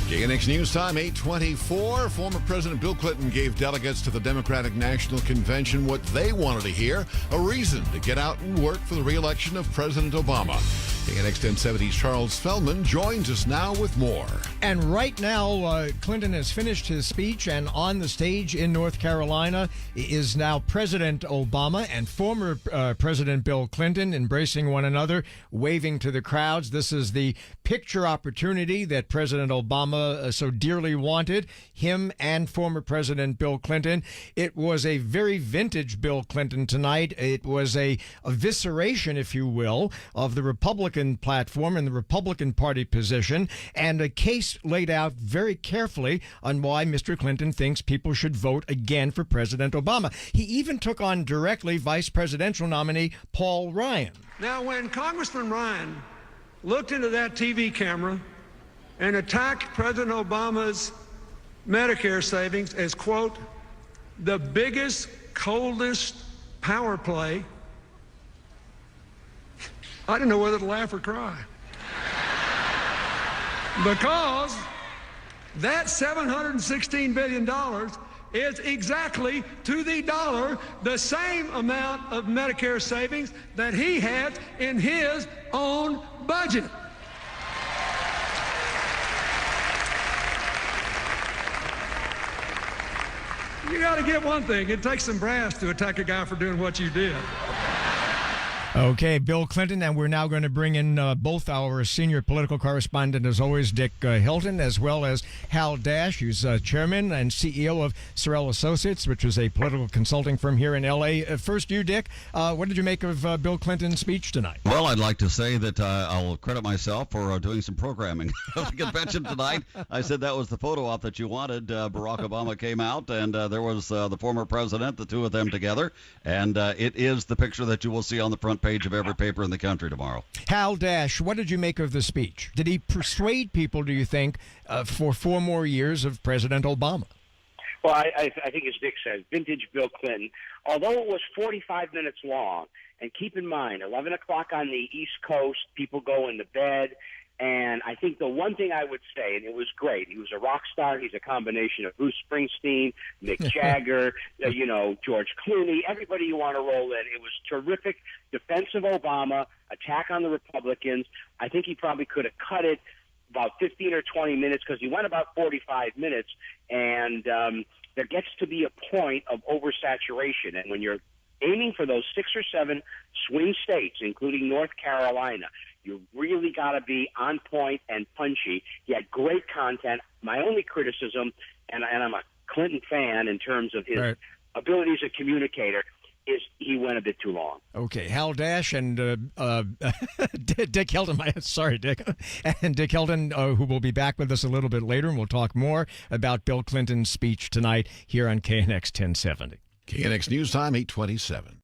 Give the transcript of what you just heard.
KNX News Time, 8:24. Former President Bill Clinton gave delegates to the Democratic National Convention what they wanted to hear, a reason to get out and work for the re-election of President Obama. KNX 1070's Charles Feldman joins us now with more. And right now, Clinton has finished his speech, and on the stage in North Carolina is now President Obama and former President Bill Clinton embracing one another, waving to the crowds. This is the picture opportunity that President Obama so dearly wanted, him and former President Bill Clinton. It was a very vintage Bill Clinton tonight. It was a evisceration, if you will, of the Republican platform and the Republican Party position, and a case laid out very carefully on why Mr. Clinton thinks people should vote again for President Obama. He even took on directly vice presidential nominee Paul Ryan. Now, when Congressman Ryan looked into that TV camera and attacked President Obama's Medicare savings as, quote, the biggest, coldest power play, I didn't know whether to laugh or cry. Because that $716 billion is exactly to the dollar the same amount of Medicare savings that he had in his own budget. You got to get one thing. It takes some brass to attack a guy for doing what you did. Okay, Bill Clinton, and we're now going to bring in both our senior political correspondent, as always, Dick Hilton, as well as Hal Dash, who's chairman and CEO of Sorrell Associates, which is a political consulting firm here in L.A. First, you, Dick, what did you make of Bill Clinton's speech tonight? Well, I'd like to say that I'll credit myself for doing some programming of the convention tonight. I said that was the photo op that you wanted. Barack Obama came out, and there was the former president, the two of them together, and it is the picture that you will see on the front page of every paper in the country tomorrow. Hal Dash, what did you make of the speech? Did he persuade people, do you think, for 4 more years of President Obama? Well, I think, as Dick says, vintage Bill Clinton, although it was 45 minutes long, and keep in mind, 11 o'clock on the East Coast, people go into bed, and I think the one thing I would say, and it was great, he was a rock star. He's a combination of Bruce Springsteen, Mick Jagger, George Clooney, everybody you want to roll in. It was terrific. Defense of Obama, attack on the Republicans. I think he probably could have cut it about 15 or 20 minutes because he went about 45 minutes, and there gets to be a point of oversaturation. And when you're aiming for those 6 or 7 swing states, including North Carolina, you really got to be on point and punchy. He had great content. My only criticism, and I'm a Clinton fan in terms of his ability as a communicator, is he went a bit too long. Okay, Hal Dash and Dick Hilton. Sorry, Dick. And Dick Hilton, who will be back with us a little bit later, and we'll talk more about Bill Clinton's speech tonight here on KNX 1070. KNX News Time, 8:27.